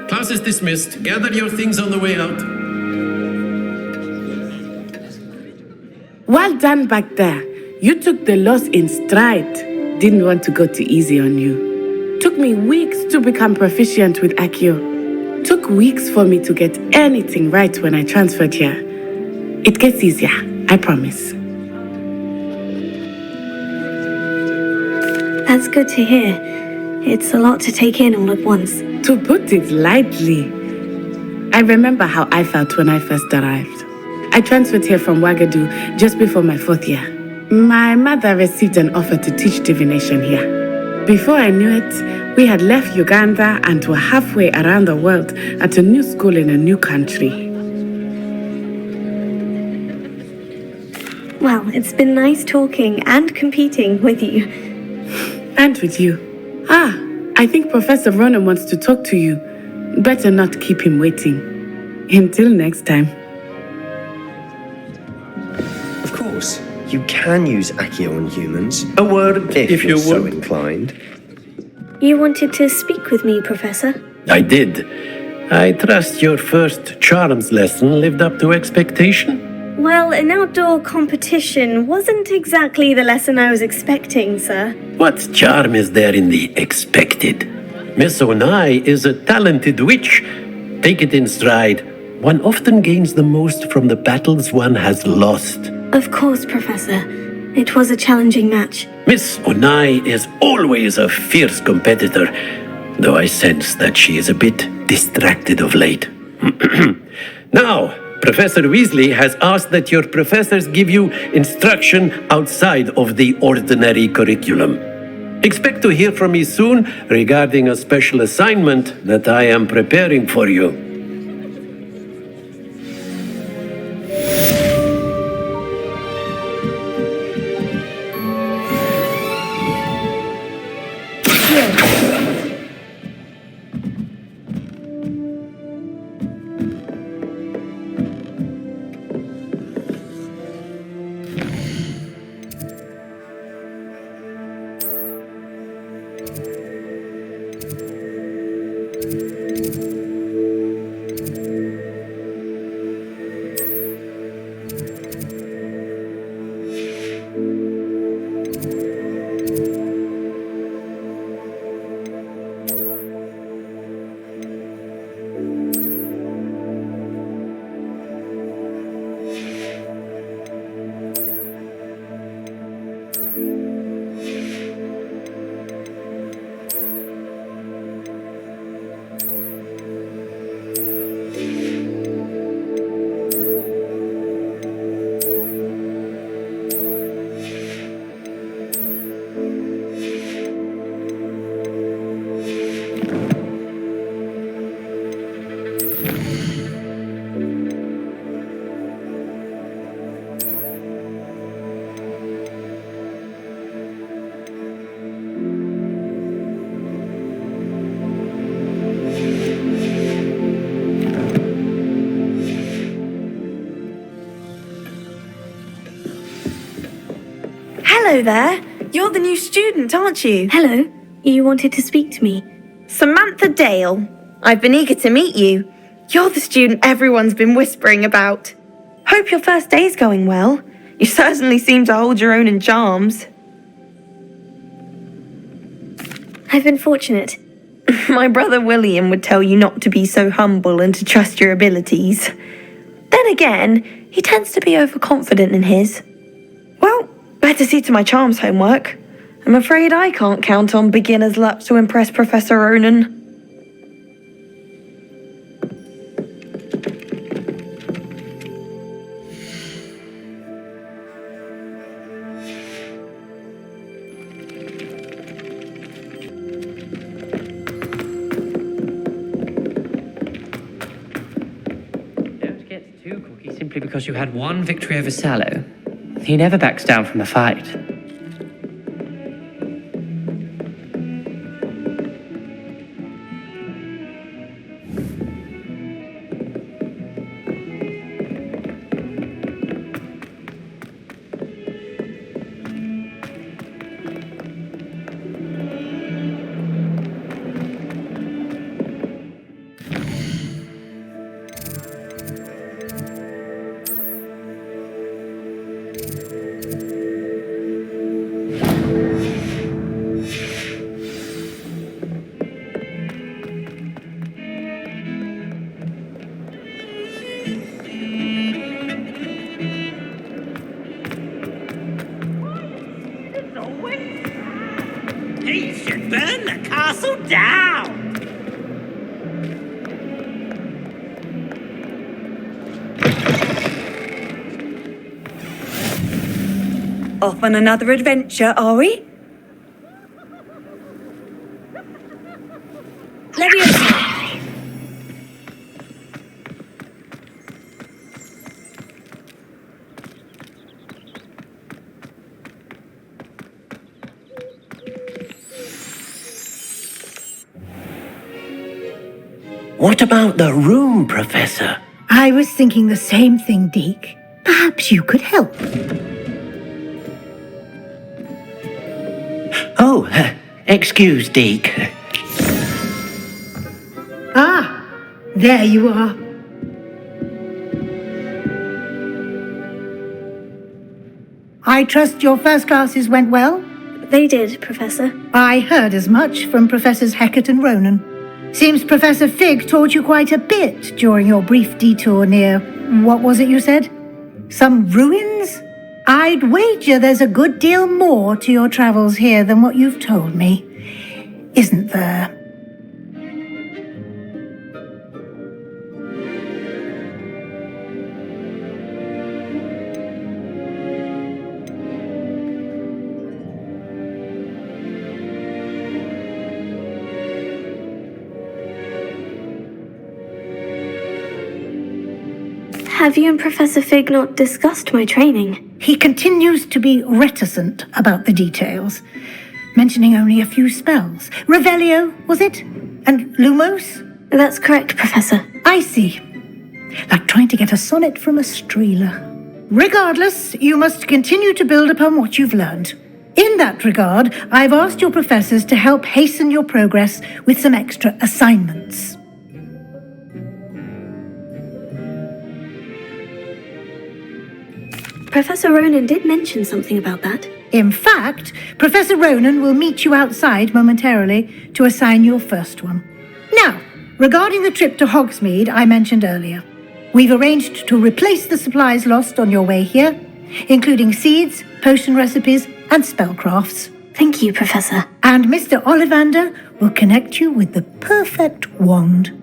class is dismissed. Gather your things on the way out. Well done back there. You took the loss in stride. Didn't want to go too easy on you. Took me weeks to become proficient with Accio. Took weeks for me to get anything right when I transferred here. It gets easier, I promise. That's good to hear. It's a lot to take in all at once. To put it lightly, I remember how I felt when I first arrived. I transferred here from Ouagadougou just before my 4th year. My mother received an offer to teach divination here. Before I knew it, we had left Uganda and were halfway around the world at a new school in a new country. Well, it's been nice talking and competing with you. And with you. I think Professor Ronan wants to talk to you. Better not keep him waiting. Until next time. Of course, you can use Accio on humans. A word, If you you're so would. inclined. You wanted to speak with me, Professor? I did. I trust your first charms lesson lived up to expectation. Well, an outdoor competition wasn't exactly the lesson I was expecting, sir. What charm is there in the expected? Miss Onai is a talented witch. Take it in stride. One often gains the most from the battles one has lost. Of course, Professor. It was a challenging match. Miss Onai is always a fierce competitor, though I sense that she is a bit distracted of late. Now, Professor Weasley has asked that your professors give you instruction outside of the ordinary curriculum. Expect to hear from me soon regarding a special assignment that I am preparing for you. Hello there. You're the new student, aren't you? Hello. You wanted to speak to me? Samantha Dale. I've been eager to meet you. You're the student everyone's been whispering about. Hope your first day's going well. You certainly seem to hold your own in charms. I've been fortunate. My brother William would tell you not to be so humble and to trust your abilities. Then again, he tends to be overconfident in his. Well, better see to my charms homework. I'm afraid I can't count on beginner's luck to impress Professor Ronan. Don't get too cocky simply because you had one victory over Sallow. He never backs down from a fight. down! Off on another adventure, are we? Leviosa! What about the room, Professor? I was thinking the same thing, Deke. Perhaps you could help. Oh, excuse, Deke. Ah, there you are. I trust your first classes went well? They did, Professor. I heard as much from Professors Hecat and Ronan. Seems Professor Fig taught you quite a bit during your brief detour near, what was it you said? Some ruins? I'd wager there's a good deal more to your travels here than what you've told me. Isn't there? Have you and Professor Fig not discussed my training? He continues to be reticent about the details, mentioning only a few spells. Revelio, was it? And Lumos? That's correct, Professor. I see. Like trying to get a sonnet from a streeler. Regardless, you must continue to build upon what you've learned. In that regard, I've asked your professors to help hasten your progress with some extra assignments. Professor Ronan did mention something about that. In fact, Professor Ronan will meet you outside momentarily to assign your first one. Now, regarding the trip to Hogsmeade I mentioned earlier, we've arranged to replace the supplies lost on your way here, including seeds, potion recipes, and spellcrafts. Thank you, Professor. And Mr. Ollivander will connect you with the perfect wand.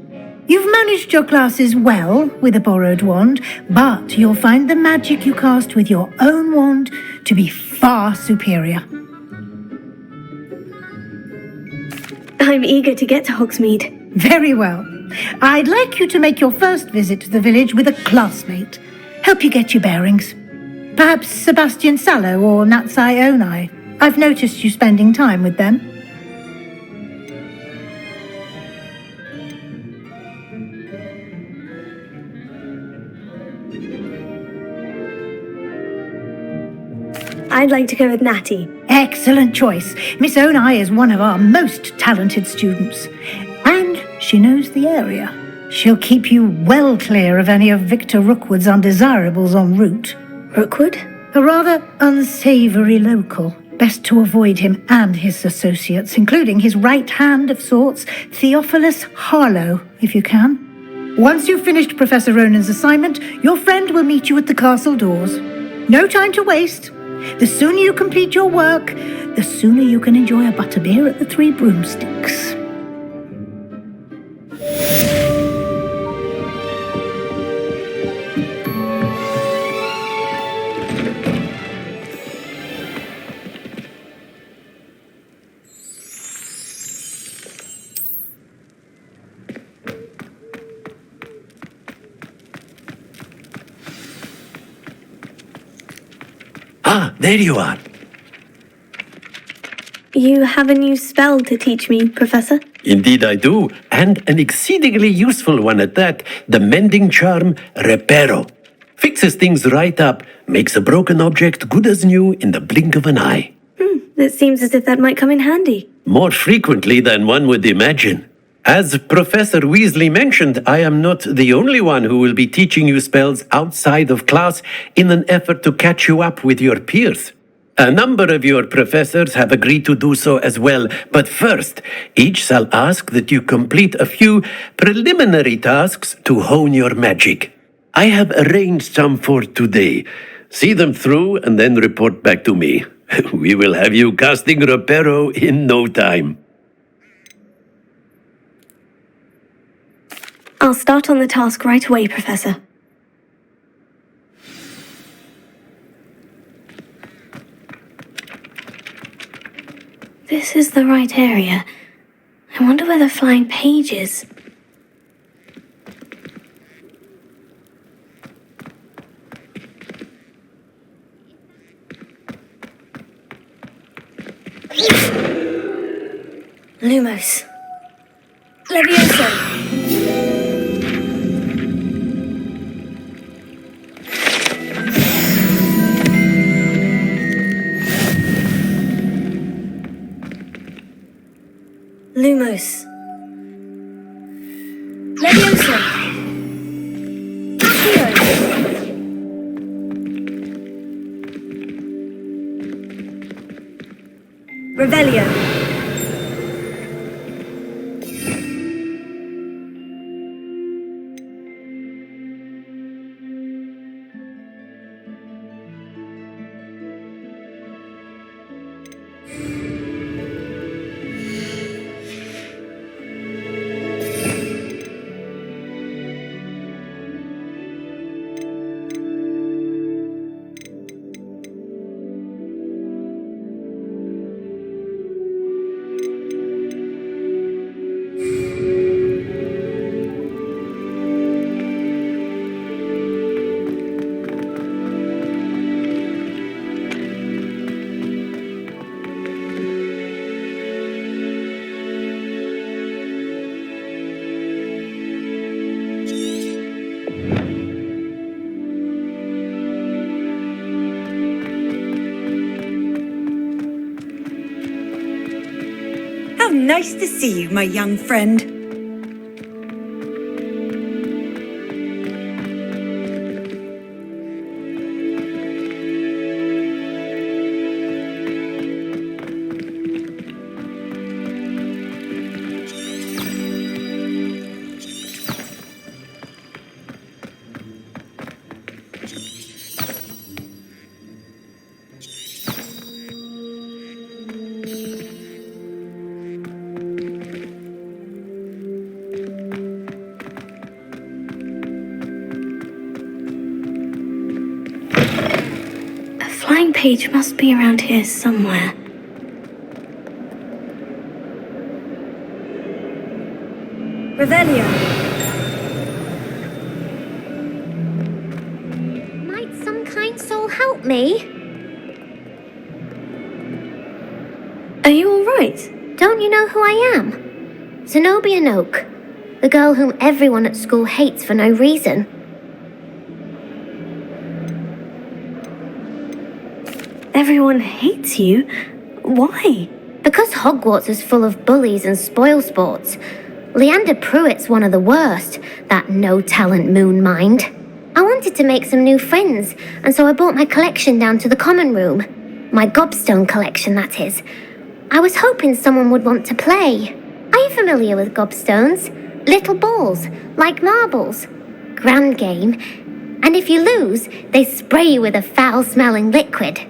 You've managed your classes well with a borrowed wand, but you'll find the magic you cast with your own wand to be far superior. I'm eager to get to Hogsmeade. Very well. I'd like you to make your first visit to the village with a classmate. Help you get your bearings. Perhaps Sebastian Sallow or Natsai Onai. I've noticed you spending time with them. I'd like to go with Natty. Excellent choice. Miss Onai is one of our most talented students. And she knows the area. She'll keep you well clear of any of Victor Rookwood's undesirables en route. Rookwood? A rather unsavoury local. Best to avoid him and his associates, including his right hand of sorts, Theophilus Harlow, if you can. Once you've finished Professor Ronan's assignment, your friend will meet you at the castle doors. No time to waste. The sooner you complete your work, the sooner you can enjoy a butterbeer at the Three Broomsticks. Ah, there you are. You have a new spell to teach me, Professor? Indeed I do, and an exceedingly useful one at that, the mending charm Reparo. Fixes things right up, makes a broken object good as new in the blink of an eye. It seems as if that might come in handy. More frequently than one would imagine. As Professor Weasley mentioned, I am not the only one who will be teaching you spells outside of class in an effort to catch you up with your peers. A number of your professors have agreed to do so as well, but first, each shall ask that you complete a few preliminary tasks to hone your magic. I have arranged some for today. See them through and then report back to me. We will have you casting Reparo in no time. I'll start on the task right away, Professor. This is the right area. I wonder where the flying page is. Lumos. Levioso. Lumos. Levioso. Accio. Revelio. How nice to see you, my young friend. Flying page must be around here somewhere. Revelio. Might some kind soul help me? Are you all right? Don't you know who I am? Zenobia Noak, the girl whom everyone at school hates for no reason. Everyone hates you? Why? Because Hogwarts is full of bullies and spoilsports. Leander Pruitt's one of the worst, that no-talent moon mind. I wanted to make some new friends, and so I brought my collection down to the common room. My gobstone collection, that is. I was hoping someone would want to play. Are you familiar with gobstones? Little balls, like marbles. Grand game. And if you lose, they spray you with a foul-smelling liquid.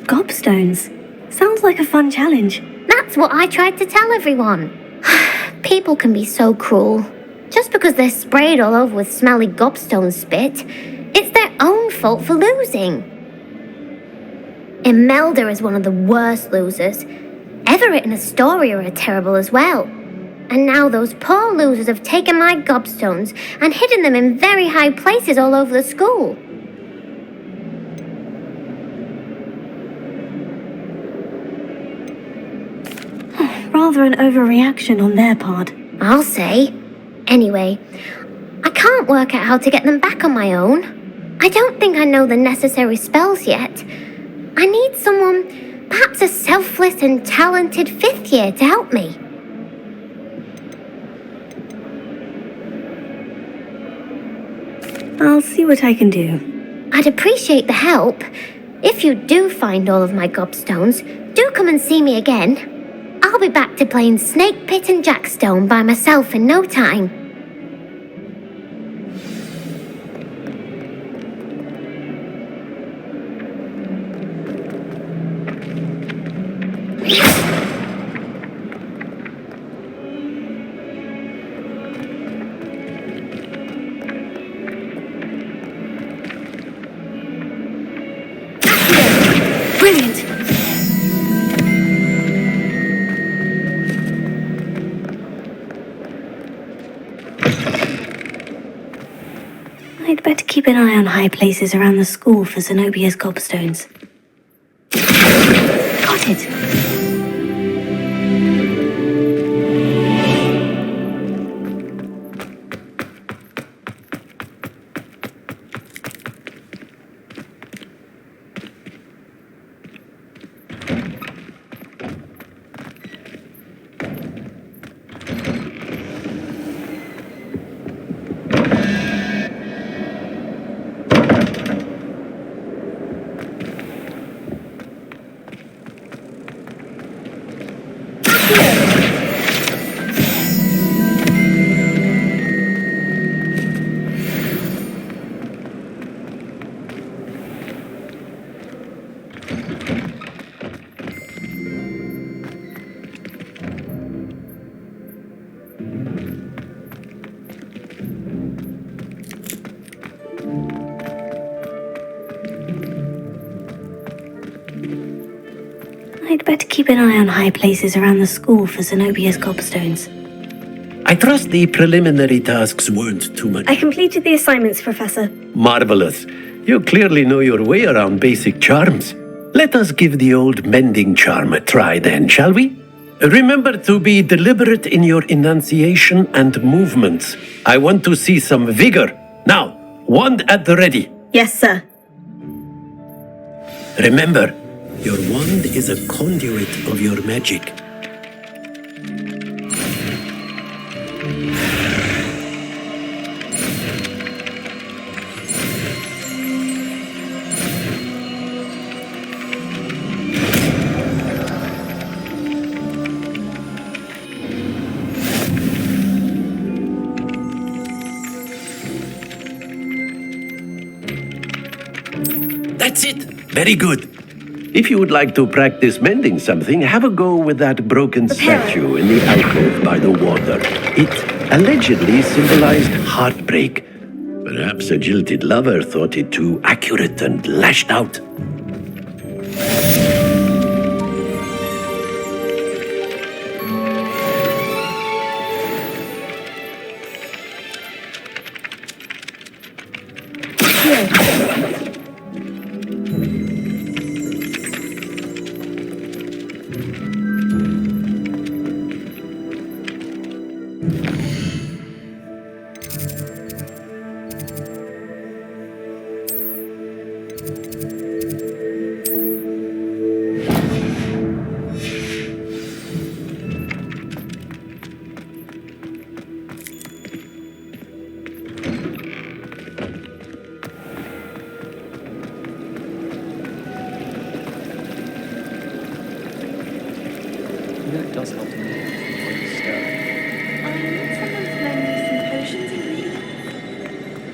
Gobstones. Sounds like a fun challenge. That's what I tried to tell everyone. People can be so cruel. Just because they're sprayed all over with smelly gobstone spit, it's their own fault for losing. Imelda is one of the worst losers. Everett and Astoria are terrible as well. And now those poor losers have taken my gobstones and hidden them in very high places all over the school. Rather an overreaction on their part. I'll say. Anyway, I can't work out how to get them back on my own. I don't think I know the necessary spells yet. I need someone, perhaps a selfless and talented fifth year to help me. I'll see what I can do. I'd appreciate the help. If you do find all of my gobstones, do come and see me again. I'll be back to playing Snake Pit and Jackstone by myself in no time. Brilliant! I'd better keep an eye on high places around the school for Zenobia's gobstones. Got it! I'd better keep an eye on high places around the school for Zenobia's gobstones. I trust the preliminary tasks weren't too much. I completed the assignments, Professor. Marvelous. You clearly know your way around basic charms. Let us give the old mending charm a try then, shall we? Remember to be deliberate in your enunciation and movements. I want to see some vigor. Now, wand at the ready. Yes, sir. Remember, your wand is a conduit of your magic. That's it. Very good. If you would like to practice mending something, have a go with that broken statue in the alcove by the water. It allegedly symbolized heartbreak. Perhaps a jilted lover thought it too accurate and lashed out. That does help me. I need someone to lend me some potions and ingredients.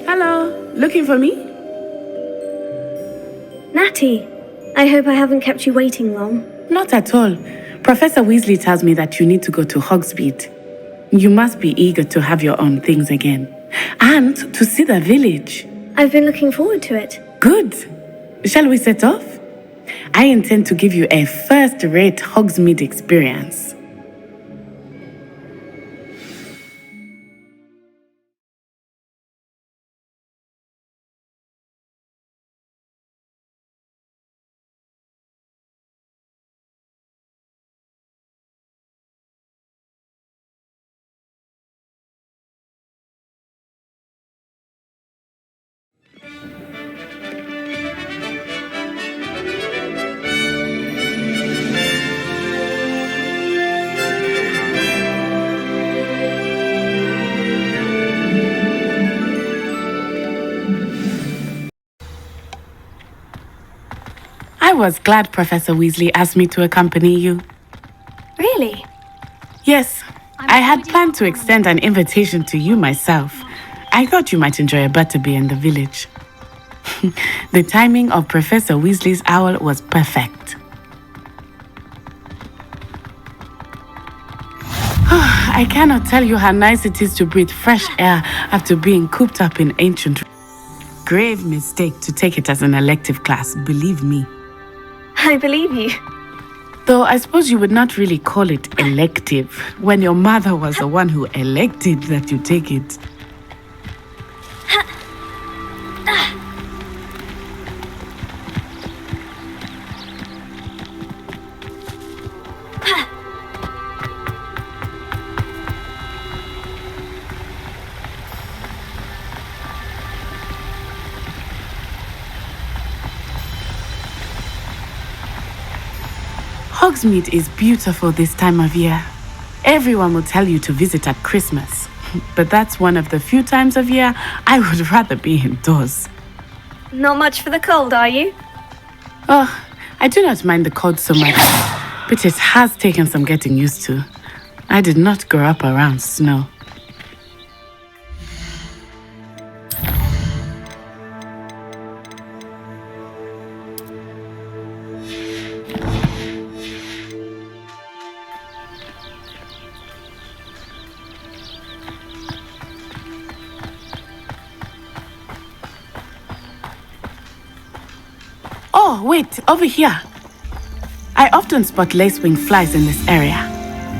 Hello, looking for me? Natty, I hope I haven't kept you waiting long. Not at all. Professor Weasley tells me that you need to go to Hogsmeade. You must be eager to have your own things again. And to see the village. I've been looking forward to it. Good. Shall we set off? I intend to give you a first-rate Hogsmeade experience. was glad Professor Weasley asked me to accompany you. Really? Yes, I had planned to extend an invitation to you myself. I thought you might enjoy a butterbeer in the village. The timing of Professor Weasley's owl was perfect. I cannot tell you how nice it is to breathe fresh air after being cooped up in ancient. Grave mistake to take it as an elective class, believe me. I believe you. Though I suppose you would not really call it elective when your mother was the one who elected that you take it. Hogsmeade is beautiful this time of year. Everyone will tell you to visit at Christmas, but that's one of the few times of year I would rather be indoors. Not much for the cold, are you? Oh, I do not mind the cold so much, but it has taken some getting used to. I did not grow up around snow. Oh, wait, over here. I often spot lacewing flies in this area.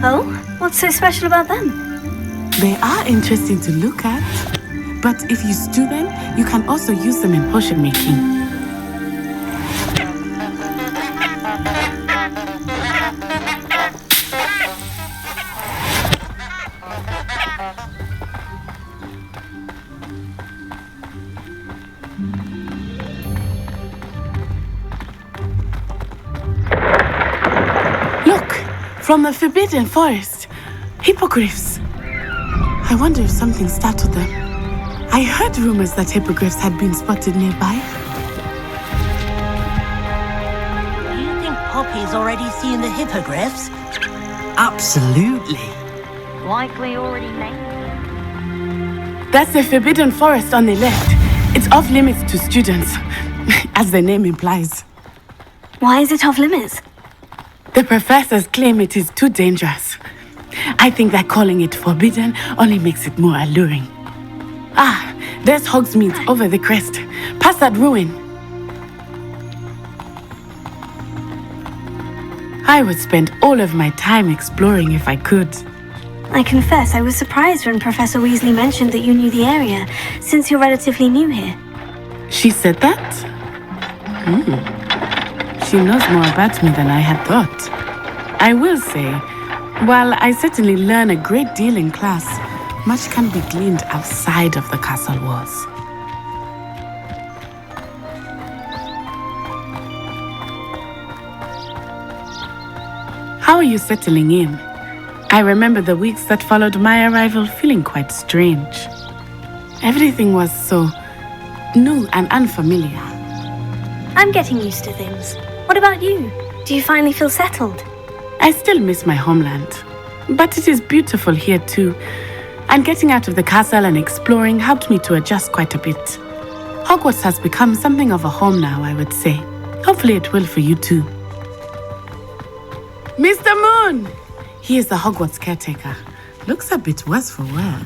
Oh? What's so special about them? They are interesting to look at, but if you stew them, you can also use them in potion making. From the Forbidden Forest. Hippogriffs. I wonder if something startled them. I heard rumors that hippogriffs had been spotted nearby. Do you think Poppy's already seen the hippogriffs? Absolutely. Likely already named. That's the Forbidden Forest on the left. It's off limits to students, as the name implies. Why is it off limits? The professors claim it is too dangerous. I think that calling it forbidden only makes it more alluring. Ah, there's Hogsmeade over the crest. Past that ruin. I would spend all of my time exploring if I could. I confess I was surprised when Professor Weasley mentioned that you knew the area, since you're relatively new here. She said that? She knows more about me than I had thought. I will say, while I certainly learn a great deal in class, much can be gleaned outside of the castle walls. How are you settling in? I remember the weeks that followed my arrival feeling quite strange. Everything was so new and unfamiliar. I'm getting used to things. What about you? Do you finally feel settled? I still miss my homeland, but it is beautiful here too. And getting out of the castle and exploring helped me to adjust quite a bit. Hogwarts has become something of a home now, I would say. Hopefully it will for you too. Mr. Moon! He is the Hogwarts caretaker. Looks a bit worse for wear.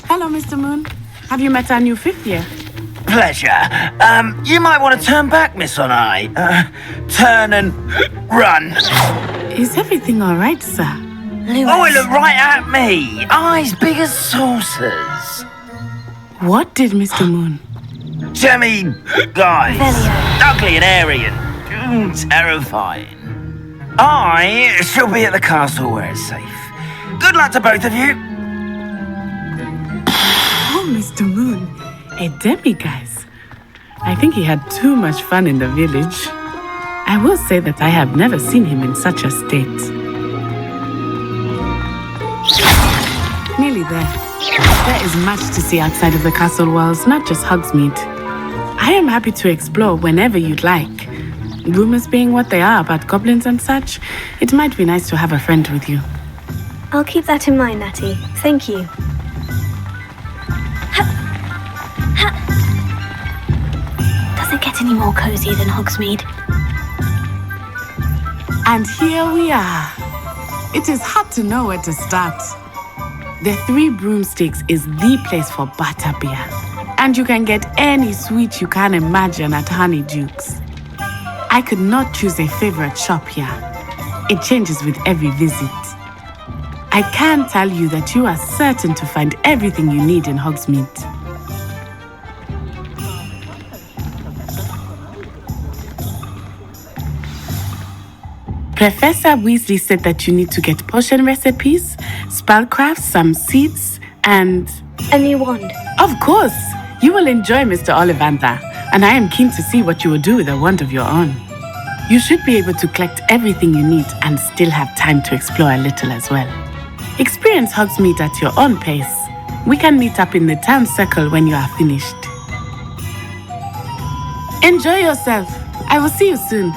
Hello, Mr. Moon. Have you met our new fifth year? Pleasure. You might want to turn back, Miss On-Eye. Turn and run. Is everything all right, sir? Oh, it looked right at me. Eyes big as saucers. What did Mr. Moon? Jemmy guys. Ugly and airy and terrifying. I shall be at the castle where it's safe. Good luck to both of you. Oh, Mr. Moon. A demiguise. I think he had too much fun in the village. I will say that I have never seen him in such a state. Nearly there. There is much to see outside of the castle walls, not just Hogsmeade. I am happy to explore whenever you'd like. Rumors being what they are about goblins and such, it might be nice to have a friend with you. I'll keep that in mind, Natty. Thank you. Does it get any more cozy than Hogsmeade? And here we are. It is hard to know where to start. The Three Broomsticks is the place for butterbeer. And you can get any sweet you can imagine at Honeyduke's. I could not choose a favorite shop here. It changes with every visit. I can tell you that you are certain to find everything you need in Hogsmeade. Professor Weasley said that you need to get potion recipes, spellcraft, some seeds, and... a new wand. Of course! You will enjoy Mr. Ollivander, and I am keen to see what you will do with a wand of your own. You should be able to collect everything you need and still have time to explore a little as well. Experience Hogsmeade at your own pace. We can meet up in the town circle when you are finished. Enjoy yourself. I will see you soon.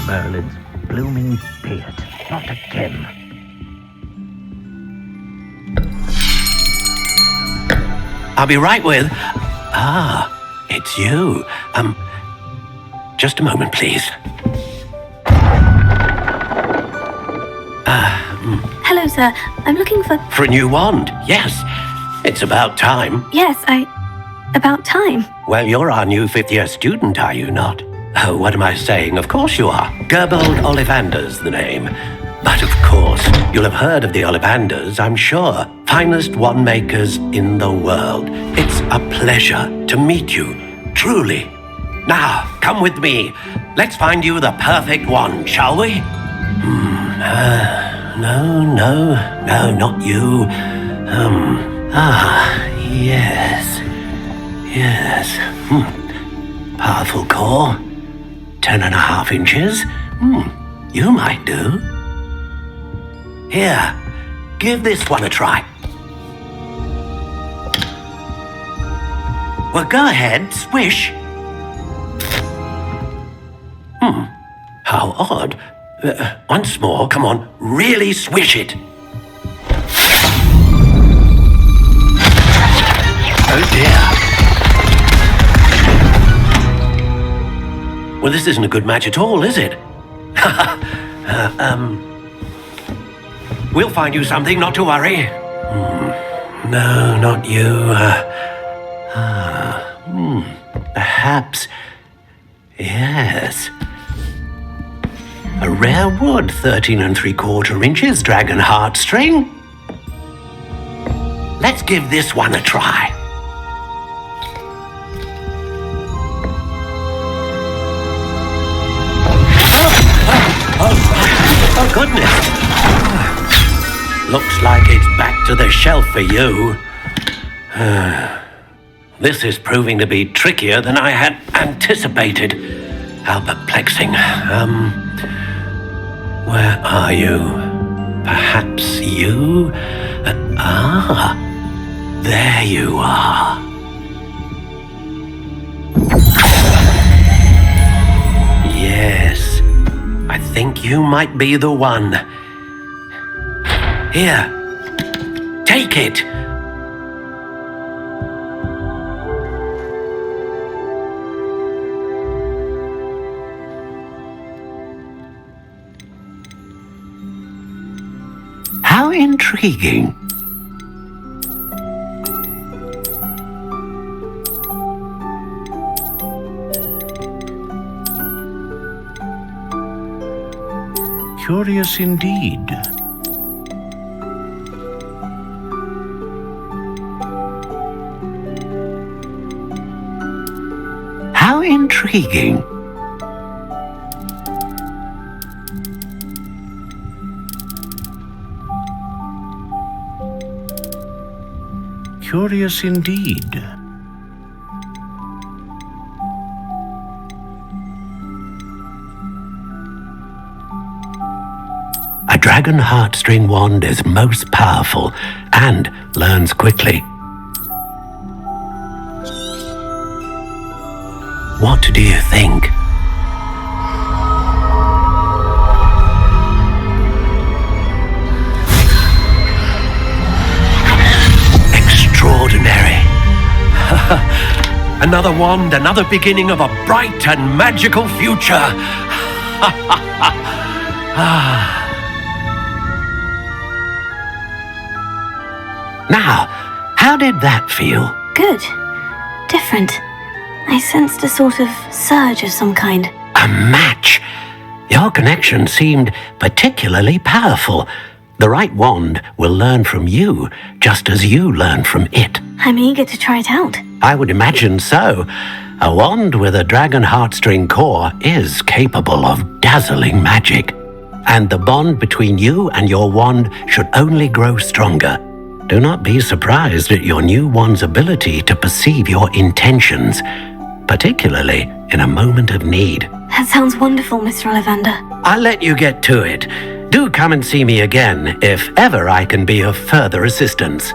Merlin's blooming beard. Not again. I'll be right with... Ah, it's you. Just a moment, please. Hello, sir. I'm looking for... For a new wand, yes. It's about time. Yes, about time. Well, you're our new fifth-year student, are you not? Oh, what am I saying? Of course you are. Gerbold Ollivander's the name. But of course, you'll have heard of the Ollivanders, I'm sure. Finest wand makers in the world. It's a pleasure to meet you, truly. Now, come with me. Let's find you the perfect wand, shall we? No, not you. Yes. Powerful core. 10.5 inches. You might do. Here, give this one a try. Well, go ahead, swish. How odd. Once more, come on, really swish it. Oh dear. Well, this isn't a good match at all, is it? We'll find you something, not to worry. No, not you. Perhaps. Yes. A rare wood, 13 3/4 inches, dragon heartstring. Let's give this one a try. Oh, goodness. Looks like it's back to the shelf for you. This is proving to be trickier than I had anticipated. How perplexing. Where are you? Perhaps you? There you are. Yes, I think you might be the one. Here, take it. How intriguing. Curious indeed. How intriguing. Curious indeed. A dragon heartstring wand is most powerful and learns quickly. What do you think? Extraordinary. Another wand, another beginning of a bright and magical future. Now, how did that feel? Good. Different. I sensed a sort of surge of some kind. A match. Your connection seemed particularly powerful. The right wand will learn from you, just as you learn from it. I'm eager to try it out. I would imagine so. A wand with a dragon heartstring core is capable of dazzling magic. And the bond between you and your wand should only grow stronger. Do not be surprised at your new wand's ability to perceive your intentions, particularly in a moment of need. That sounds wonderful, Mr. Ollivander. I'll let you get to it. Do come and see me again if ever I can be of further assistance.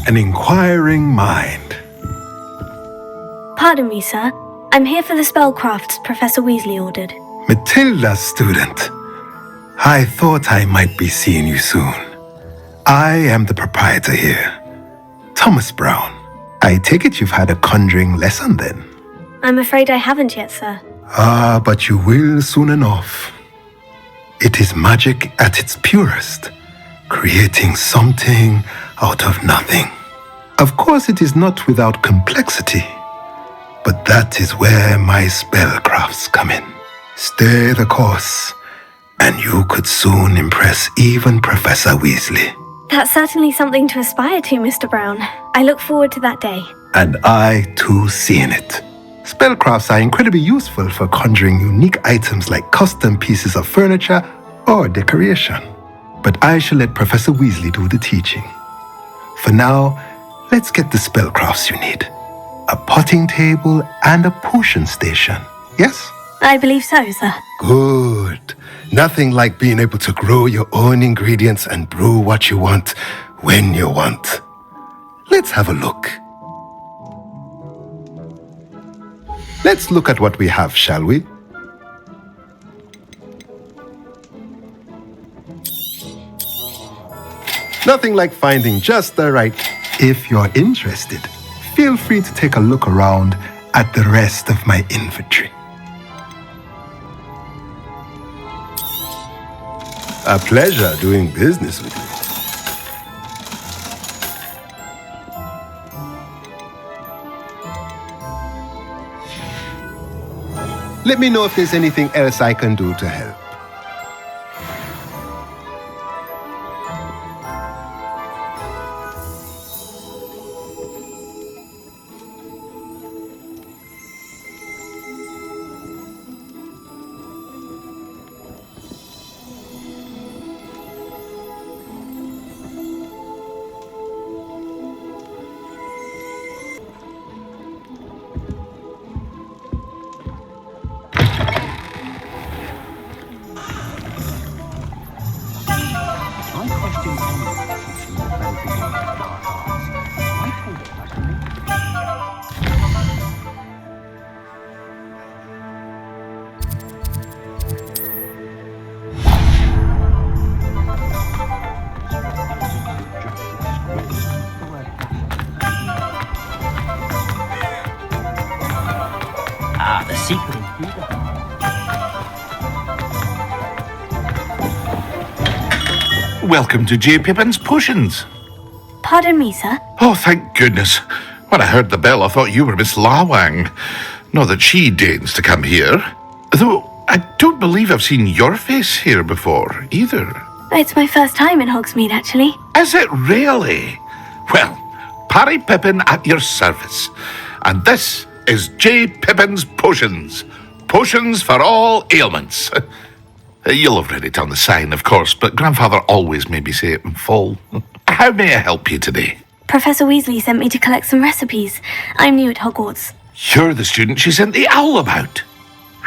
An inquiring mind. Pardon me, sir. I'm here for the spellcrafts Professor Weasley ordered. Matilda, student. I thought I might be seeing you soon. I am the proprietor here, Thomas Brown. I take it you've had a conjuring lesson then? I'm afraid I haven't yet, sir. Ah, but you will soon enough. It is magic at its purest, creating something out of nothing. Of course, it is not without complexity, but That is where my spellcrafts come in. Stay the course, and you could soon impress even Professor Weasley. That's certainly something to aspire to, Mr. Brown. I look forward to that day. And I too seeing it. Spellcrafts are incredibly useful for conjuring unique items like custom pieces of furniture or decoration. But I shall let Professor Weasley do the teaching. For now, let's get the spellcrafts you need. A potting table and a potion station, yes? I believe so, sir. Good. Nothing like being able to grow your own ingredients and brew what you want when you want. Let's have a look. Let's look at what we have, shall we? Nothing like finding just the right. If you're interested, feel free to take a look around at the rest of my inventory. A pleasure doing business with you. Let me know if there's anything else I can do to help. The secret Welcome to J. Pippin's Potions. Pardon me, sir. Oh, thank goodness. When I heard the bell, I thought you were Miss Lawang. Not that she deigns to come here. Though I don't believe I've seen your face here before, either. It's my first time in Hogsmeade, actually. Is it really? Well, Parry Pippin at your service. And this is J. Pippin's Potions. Potions for all ailments. You'll have read it on the sign, of course, but Grandfather always made me say it in full. How may I help you today? Professor Weasley sent me to collect some recipes. I'm new at Hogwarts. You're the student she sent the owl about.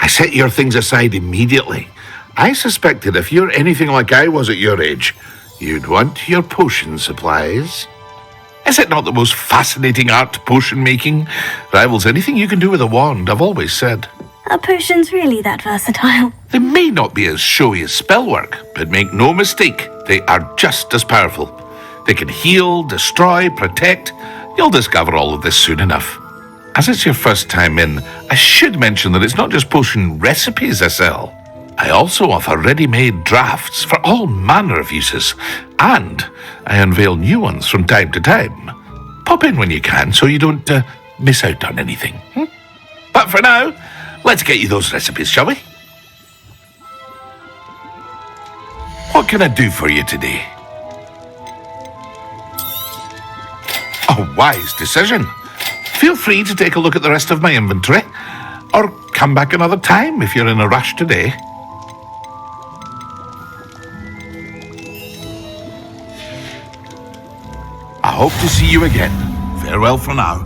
I set your things aside immediately. I suspected if you're anything like I was at your age, you'd want your potion supplies. Is it not the most fascinating art, potion making? Rivals anything you can do with a wand, I've always said. Are potions really that versatile? They may not be as showy as spellwork, but make no mistake, they are just as powerful. They can heal, destroy, protect. You'll discover all of this soon enough. As it's your first time in, I should mention that it's not just potion recipes I sell. I also offer ready-made drafts for all manner of uses, and I unveil new ones from time to time. Pop in when you can so you don't miss out on anything. But for now, let's get you those recipes, shall we? What can I do for you today? A wise decision. Feel free to take a look at the rest of my inventory, or come back another time if you're in a rush today. I hope to see you again. Farewell for now.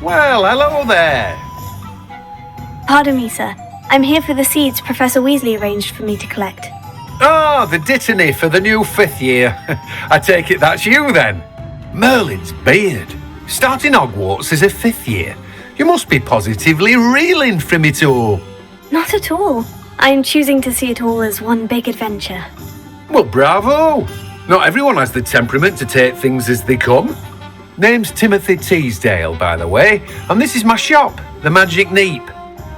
Well, hello there. Pardon me, sir. I'm here for the seeds Professor Weasley arranged for me to collect. Oh, the dittany for the new 5th year. I take it that's you then. Merlin's beard. Starting Hogwarts as a 5th year. You must be positively reeling from it all. Not at all. I'm choosing to see it all as one big adventure. Well, bravo! Not everyone has the temperament to take things as they come. Name's Timothy Teasdale, by the way, and this is my shop, the Magic Neep.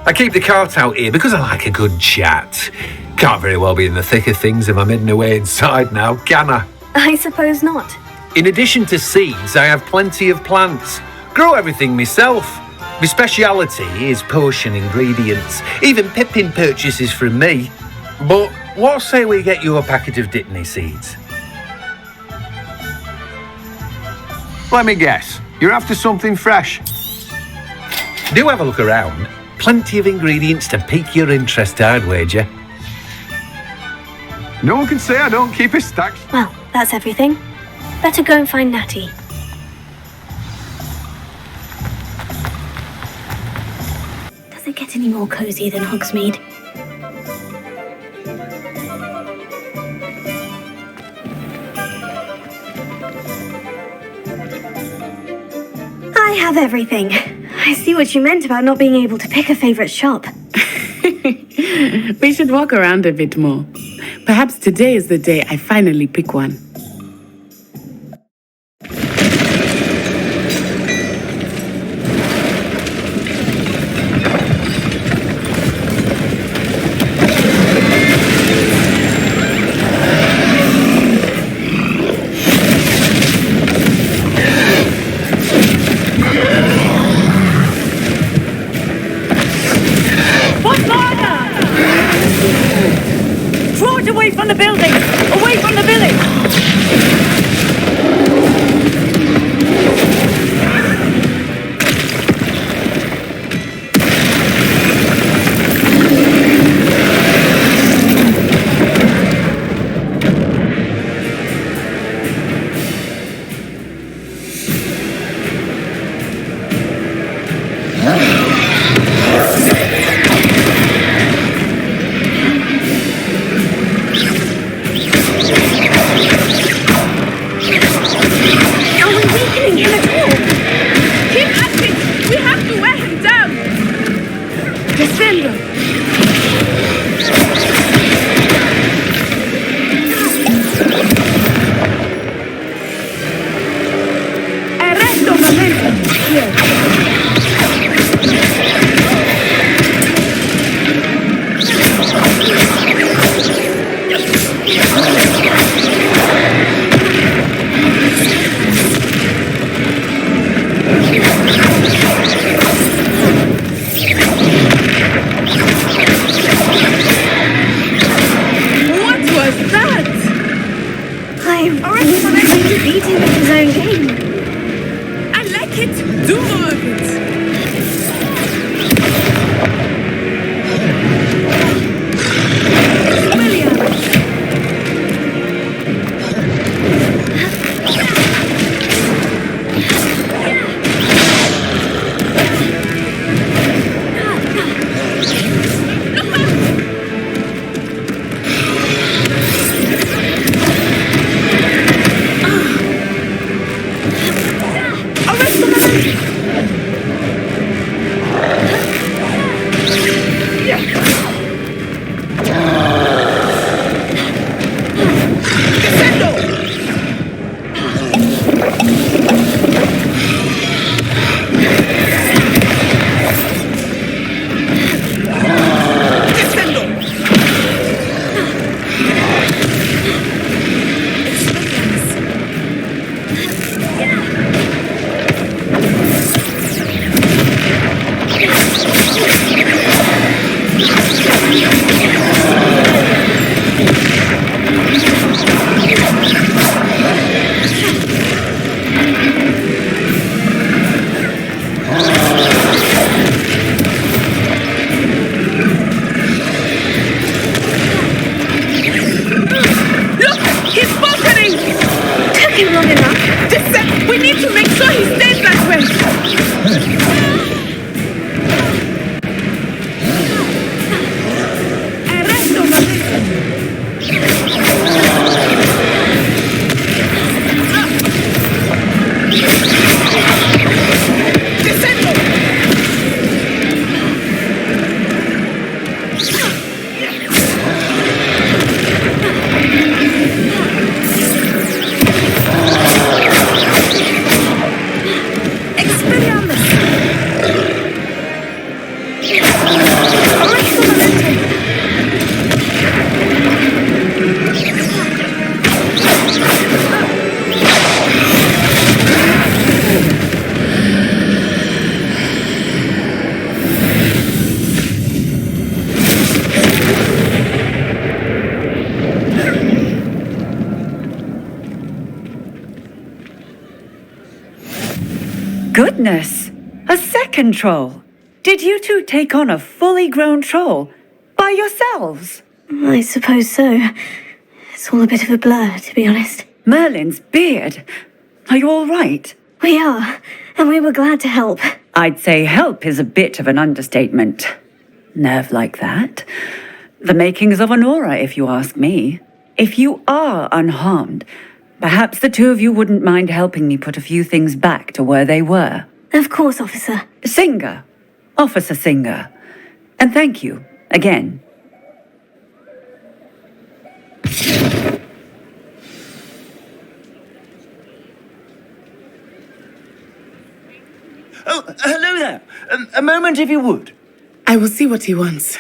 I keep the cart out here because I like a good chat. Can't very well be in the thick of things if I'm hidden away inside now, can I? I suppose not. In addition to seeds, I have plenty of plants. Grow everything myself. My speciality is potion ingredients. Even Pippin purchases from me. But what say we get you a packet of Dittany seeds? Let me guess. You're after something fresh. Do have a look around. Plenty of ingredients to pique your interest, I'd wager. No one can say I don't keep a stack. Well, that's everything. Better go and find Natty. Does it get any more cozy than Hogsmeade? I have everything. I see what you meant about not being able to pick a favourite shop. We should walk around a bit more. Perhaps today is the day I finally pick one. Away from the building! Away from the village! goodness! A second troll! Did you two take on a fully grown troll? By yourselves? I suppose so. It's all a bit of a blur, to be honest. Merlin's beard! Are you all right? We are, and we were glad to help. I'd say help is a bit of an understatement. Nerve like that. The makings of an aura, if you ask me. If you are unharmed, perhaps the two of you wouldn't mind helping me put a few things back to where they were. Of course, officer. Singer. Officer Singer. And thank you, again. Oh, hello there. A moment if you would. I will see what he wants.